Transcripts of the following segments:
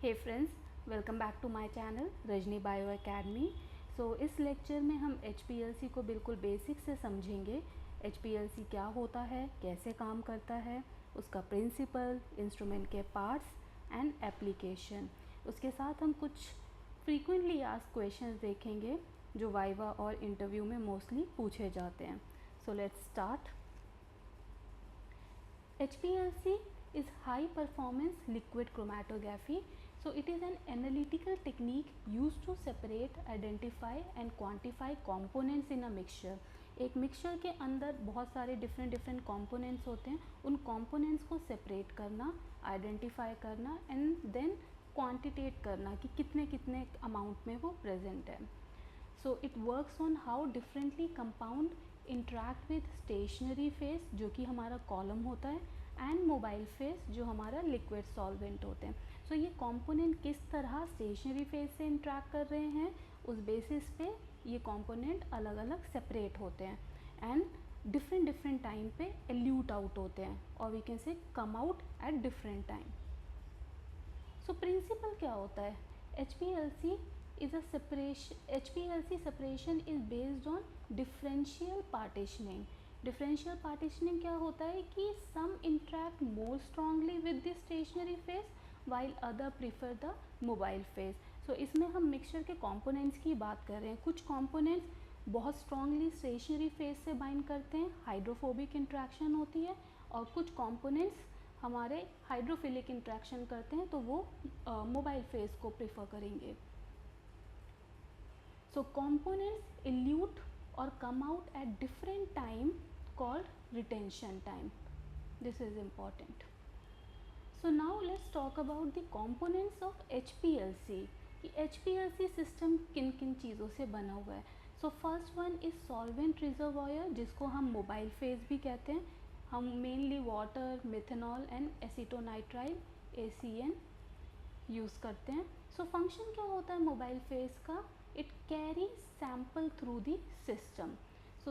Hey friends, welcome back to my channel Rajni bio academy. इस lecture में हम HPLC को बिल्कुल बेसिक से समझेंगे। HPLC क्या होता है, कैसे काम करता है, उसका प्रिंसिपल, इंस्ट्रूमेंट के पार्ट्स एंड एप्लीकेशन। उसके साथ हम कुछ फ्रीक्वेंटली आस्क्ड क्वेश्चंस देखेंगे जो वाइवा और इंटरव्यू में मोस्टली पूछे जाते हैं। Let's start. HPLC is high performance liquid chromatography. It is an analytical technique used to separate, identify and quantify components in a mixture. एक मिक्सचर के अंदर बहुत सारे डिफरेंट कंपोनेंट्स होते हैं, उन कंपोनेंट्स को सेपरेट करना, आइडेंटिफाई करना एंड देन क्वांटिटेट करना कि कितने कितने अमाउंट में वो प्रेजेंट है। It works on how differently compound interact with stationary phase जो कि हमारा कॉलम होता है एंड मोबाइल फेस जो हमारा लिक्विड सॉल्वेंट होते हैं। ये कंपोनेंट किस तरह स्टेशनरी फेस से इंटरैक्ट कर रहे हैं, उस बेसिस पे ये कंपोनेंट अलग अलग सेपरेट होते हैं एंड डिफरेंट टाइम पे एल्यूट आउट होते हैं और we can say come out at different time. Principle क्या होता है? HPLC separation is based on differential partitioning. Differential partitioning क्या होता है कि some interact more strongly with the stationary phase while other prefer the mobile phase. इसमें हम mixture के components की बात कर रहे हैं। कुछ components बहुत strongly stationary phase से bind करते हैं, हाइड्रोफोबिक इंट्रैक्शन होती है, और कुछ components हमारे हाइड्रोफिलिक इंट्रैक्शन करते हैं तो वो मोबाइल फेज को प्रेफर करेंगे। Components elute or come out at different time called retention time. This is important. Now let's talk about the components of HPLC कि HPLC सिस्टम किन किन चीज़ों से बना हुआ है। First one is solvent reservoir जिसको हम मोबाइल फेज भी कहते हैं। हम mainly water, methanol and acetonitrile ACN use करते हैं। फंक्शन क्या होता है मोबाइल फेज का? It carry sample through the system.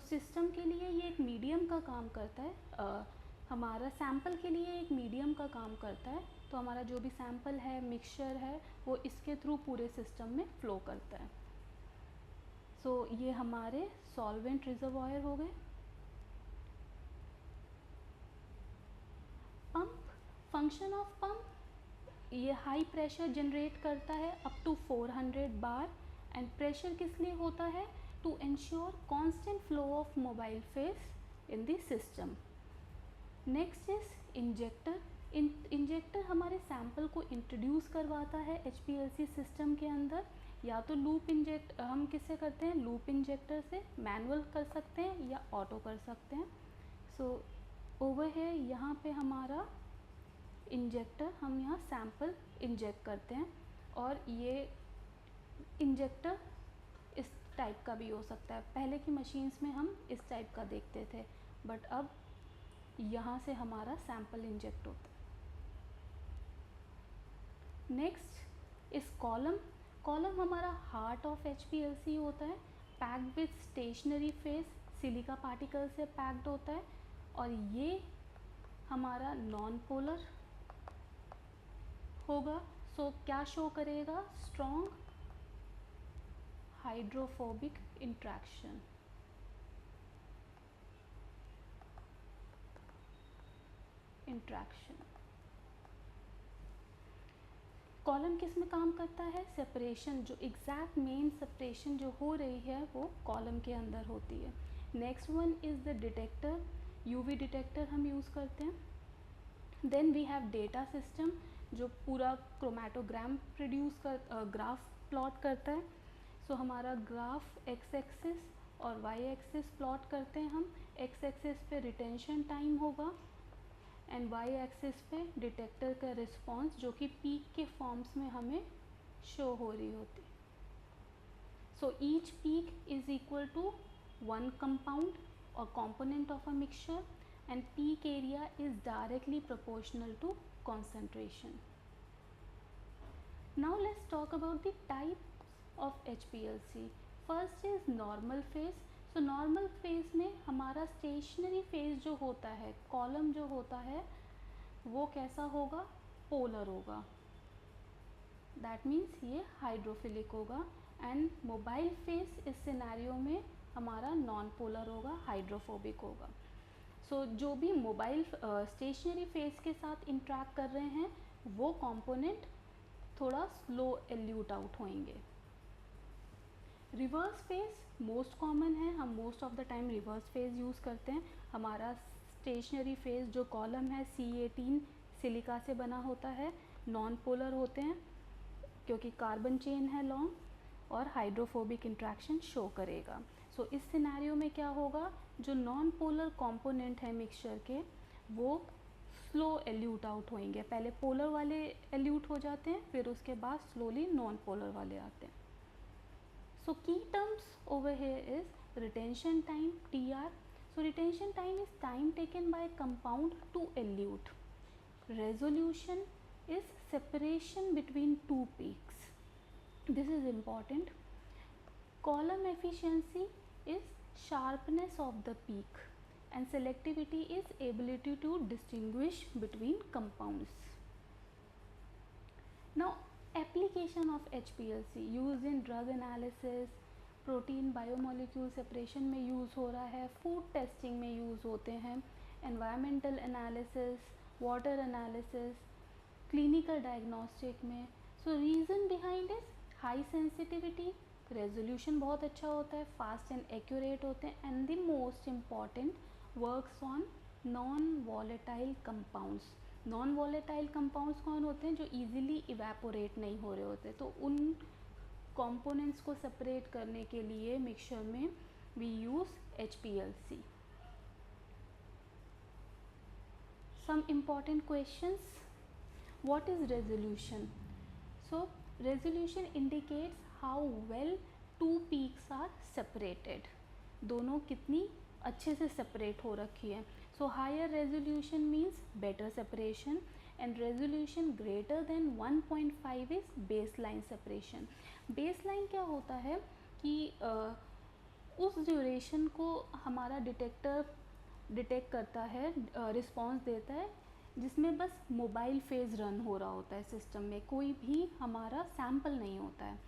System के लिए ये एक मीडियम का काम करता है, हमारा सैम्पल के लिए एक मीडियम का काम करता है। तो हमारा जो भी सैम्पल है, मिक्सचर है, वो इसके थ्रू पूरे सिस्टम में फ्लो करता है। ये हमारे सॉल्वेंट रिजर्वॉयर हो गए। पंप, फंक्शन ऑफ पंप, ये हाई प्रेशर जनरेट करता है up to 400 bar and pressure किस लिए होता है? To ensure constant flow of mobile phase in the system. Next is injector. Injector हमारे सैंपल को इंट्रोड्यूस करवाता है HPLC सिस्टम के अंदर। या तो लूप इंजेक्ट हम किससे करते हैं? लूप इंजेक्टर से, मैनुअल कर सकते हैं या ऑटो कर सकते हैं। ओवर है यहाँ पे हमारा इंजेक्टर, हम यहाँ सैंपल इंजेक्ट करते हैं और ये इंजेक्टर इस टाइप का भी हो सकता है। पहले की मशीन्स में हम इस टाइप का देखते थे, बट अब यहाँ से हमारा सैंपल इंजेक्ट होता है। नेक्स्ट इस कॉलम। कॉलम हमारा हार्ट ऑफ HPLC होता है, packed with stationary phase, silica particle से पैक्ड होता है, और ये हमारा नॉन पोलर होगा। क्या शो करेगा? Strong hydrophobic interaction. कॉलम किस में काम करता है? सेपरेशन, जो एग्जैक्ट मेन सेपरेशन जो हो रही है वो कॉलम के अंदर होती है। Next one is the detector. UV detector हम यूज़ करते हैं। Then we have data system जो पूरा क्रोमेटोग्राम ग्राफ प्लॉट करता है। हमारा ग्राफ x एक्सिस और y एक्सिस प्लॉट करते हैं हम। x एक्सिस पे रिटेंशन टाइम होगा एंड y एक्सिस पे डिटेक्टर का रिस्पॉन्स जो कि पीक के फॉर्म्स में हमें शो हो रही होती है। Each peak is equal to one compound और component of a mixture and peak area is directly proportional to concentration. Now let's talk about the types of HPLC. First is normal phase. Normal phase में हमारा stationary phase जो होता है, column जो होता है, वो कैसा होगा? पोलर होगा। दैट मीन्स ये हाइड्रोफिलिक होगा, एंड मोबाइल फेस इस सिनेरियो में हमारा नॉन पोलर होगा, हाइड्रोफोबिक होगा। सो जो भी मोबाइल स्टेशनरी फेस के साथ इंट्रैक्ट कर रहे हैं वो कंपोनेंट थोड़ा स्लो एल्यूट आउट होंगे। रिवर्स फेस मोस्ट कॉमन है, हम most of the time reverse face use करते हैं। हमारा स्टेशनरी फेस जो कॉलम है C18 सिलिका से बना होता है, नॉन पोलर होते हैं क्योंकि कार्बन चेन है लॉन्ग, और हाइड्रोफोबिक इंट्रैक्शन शो करेगा। सो इस सिनेरियो में क्या होगा, जो नॉन पोलर कंपोनेंट है मिक्सचर के वो स्लो एल्यूट आउट होंगे। पहले पोलर वाले एल्यूट हो जाते हैं, फिर उसके बाद स्लोली नॉन पोलर वाले आते हैं। सो की terms over here is retention time TR. So retention time is time taken by compound to elute. Resolution is separation between two peaks. This is important. Column efficiency is sharpness of the peak, and selectivity is ability to distinguish between compounds. Now application of HPLC used in drug analysis, protein biomolecule separation में use हो रहा है, food testing में use होते हैं, environmental analysis, water analysis, clinical diagnostic में। So reason behind is high sensitivity, resolution बहुत अच्छा होता है, फास्ट एंड एक्यूरेट होते हैं, and the most important works on non volatile compounds. Non volatile compounds कौन होते हैं, जो ईजिली इवेपोरेट नहीं हो रहे होते, तो उन कंपोनेंट्स को सेपरेट करने के लिए मिक्सचर में we use HPLC. Some important questions. What is resolution? So resolution indicates how well two peaks are separated. दोनों कितनी अच्छे से सेपरेट हो रखी है. So higher resolution means better separation, and resolution greater than 1.5 is baseline separation. baseline क्या होता है कि उस ड्यूरेशन को हमारा डिटेक्टर डिटेक्ट करता है, रिस्पॉन्स देता है जिसमें बस मोबाइल फेज़ रन हो रहा होता है सिस्टम में, कोई भी हमारा सैम्पल नहीं होता है.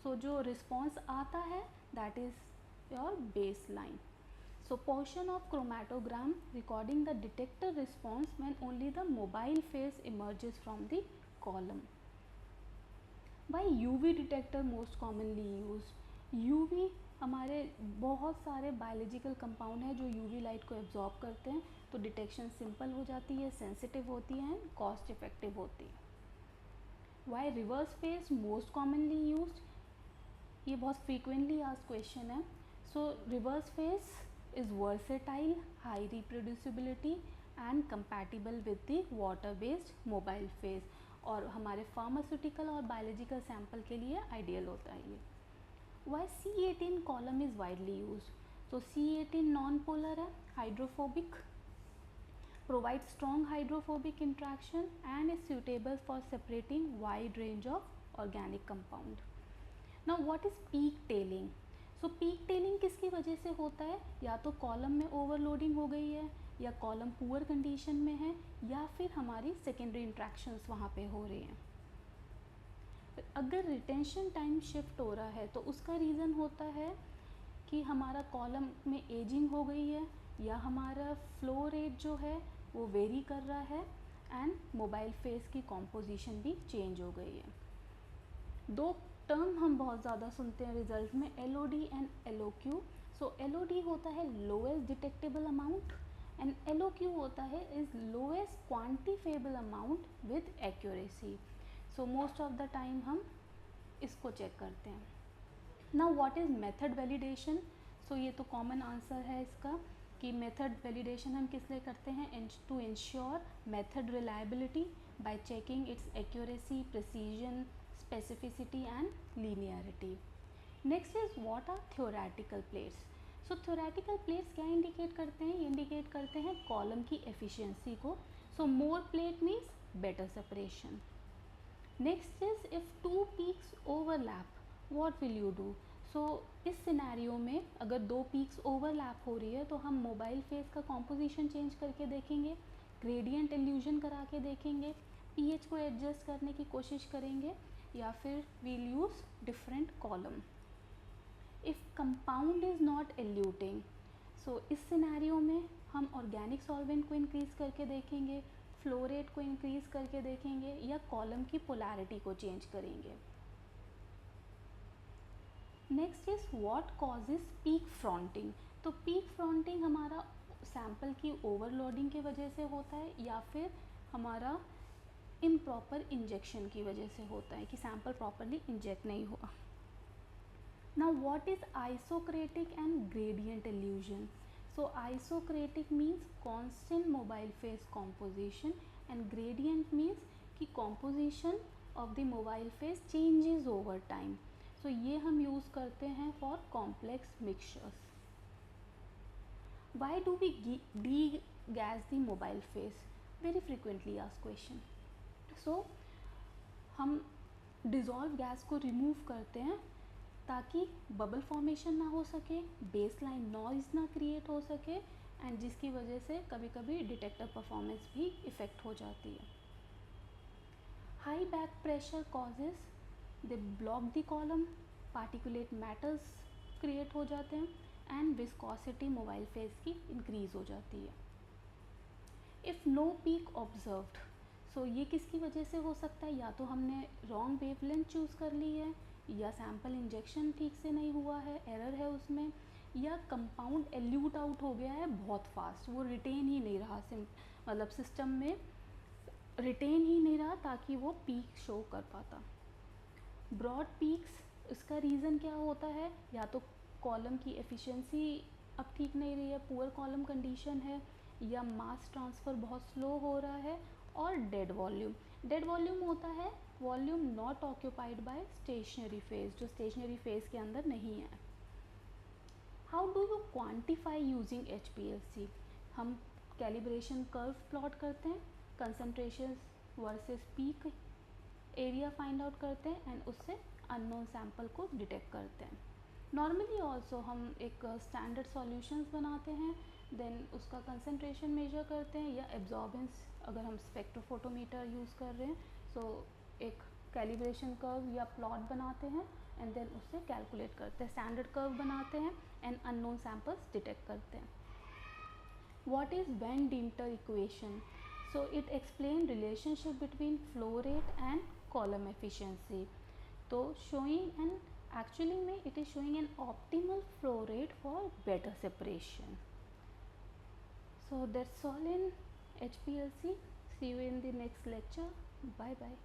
सो जो रिस्पॉन्स आता है that is your base line. So portion of chromatogram recording the detector response when only the mobile phase emerges from the column. Why UV detector most commonly used? UV हमारे बहुत सारे biological compound हैं जो UV light को absorb करते हैं, तो detection simple हो जाती है, सेंसिटिव होती है, कॉस्ट इफेक्टिव होती है. Why reverse phase most commonly used? ये बहुत frequently asked question है. So reverse phase is versatile, high reproducibility and compatible with the water based mobile phase, और हमारे फार्मास्यूटिकल और बायोलॉजिकल सैंपल के लिए आइडियल होता है ये. Why C18 column is widely use? तो C18 नॉन पोलर है, hydrophobic, provide strong hydrophobic interaction and is suitable for separating wide range of organic compound. Now what is peak tailing? So peak telling किसकी वजह से होता है? या तो column में ओवरलोडिंग हो गई है, या कॉलम पुअर कंडीशन में है, या फिर हमारी सेकेंडरी इंट्रैक्शंस वहाँ पे हो रही हैं. अगर रिटेंशन टाइम शिफ्ट हो रहा है तो उसका रीज़न होता है कि हमारा कॉलम में एजिंग हो गई है, या हमारा फ्लो रेट जो है वो वेरी कर रहा है, एंड मोबाइल फेस की कॉम्पोजिशन भी चेंज हो गई है. दो टर्म हम बहुत ज़्यादा सुनते हैं रिजल्ट में, LOD and LOQ. So LOD होता है lowest detectable amount, and LOQ होता है is lowest quantifiable amount with accuracy. So most of the time हम इसको चेक करते हैं. Now what is method validation? So ये तो कॉमन आंसर है इसका कि मेथड वैलिडेशन हम किस लिए करते हैं, to ensure method reliability by checking its accuracy, precision, specificity and linearity. Next is what are theoretical plates? So theoretical plates क्या इंडिकेट करते हैं? ये इंडिकेट करते हैं कॉलम की एफिशिएंसी को. So more plate means better separation. Next is if two peaks overlap, what will you do? So इस scenario में अगर दो पीक्स ओवरलैप हो रही है तो हम मोबाइल फेस का कॉम्पोजिशन चेंज करके देखेंगे, ग्रेडियंट इल्यूजन करा के देखेंगे, पीएच को एडजस्ट करने की कोशिश करेंगे या फिर we'll use different column. If compound is not eluting, so इस सिनेरियो में हम ऑर्गेनिक सॉल्वेंट को इंक्रीज़ करके देखेंगे, फ्लो रेट को इंक्रीज़ करके देखेंगे या कॉलम की पोलैरिटी को चेंज करेंगे। Next is what causes peak fronting. तो पीक फ्रॉन्टिंग हमारा सैंपल की ओवरलोडिंग की वजह से होता है या फिर हमारा इम्प्रॉपर इंजेक्शन की वजह से होता है कि सैंपल प्रॉपरली इंजेक्ट नहीं हुआ। Now what is isocratic and gradient illusion? So isocratic means constant mobile phase composition and gradient means कि composition of the mobile phase changes over time. So ये हम use करते हैं for complex mixtures. Why do we degas the mobile phase? Very frequently asked question. So हम dissolved gas को remove करते हैं ताकि बबल फॉर्मेशन ना हो सके, बेस लाइन नॉइज़ ना क्रिएट हो सके एंड जिसकी वजह से कभी कभी डिटेक्टर परफॉर्मेंस भी इफ़ेक्ट हो जाती है। High back pressure causes they block the column, particulate matters create हो जाते हैं एंड विस्कोसिटी मोबाइल फेज की इंक्रीज़ हो जाती है। इफ़ नो पीक ऑब्जर्व्ड, सो ये किसकी वजह से हो सकता है, या तो हमने रॉन्ग वेवलेंथ चूज़ कर ली है या सैम्पल इंजेक्शन ठीक से नहीं हुआ है, एरर है उसमें, या कंपाउंड एल्यूट आउट हो गया है बहुत फास्ट, वो रिटेन ही नहीं रहा, मतलब सिस्टम में रिटेन ही नहीं रहा ताकि वो पीक शो कर पाता। ब्रॉड पीक्स, इसका रीज़न क्या होता है, या तो कॉलम की एफिशिएंसी अब ठीक नहीं रही है, पुअर कॉलम कंडीशन है, या मास ट्रांसफ़र बहुत स्लो हो रहा है, और डेड वॉल्यूम। डेड वॉल्यूम होता है volume not occupied by stationary phase, जो स्टेशनरी फेज के अंदर नहीं है। How do you quantify using HPLC? हम कैलिब्रेशन कर्व प्लॉट करते हैं, concentration versus peak area find out करते हैं एंड उससे अननोन सैंपल को डिटेक्ट करते हैं। नॉर्मली ऑल्सो हम एक स्टैंडर्ड सॉल्यूशंस बनाते हैं, देन उसका कंसनट्रेशन मेजर करते हैं, या एब्जॉर्बेंस अगर हम स्पेक्ट्रोफोटोमीटर यूज़ कर रहे हैं सो एक कैलिब्रेशन कर्व या प्लॉट बनाते हैं एंड देन उससे कैलकुलेट करते हैं, स्टैंडर्ड कर्व बनाते हैं एंड अननोन सैंपल्स डिटेक्ट करते हैं। What is Van Dinter equation? So it explains relationship between flow rate and column efficiency. So showing an actually में it is showing an optimal flow rate for better separation. So that's all in HPLC. See you in the next lecture. Bye bye.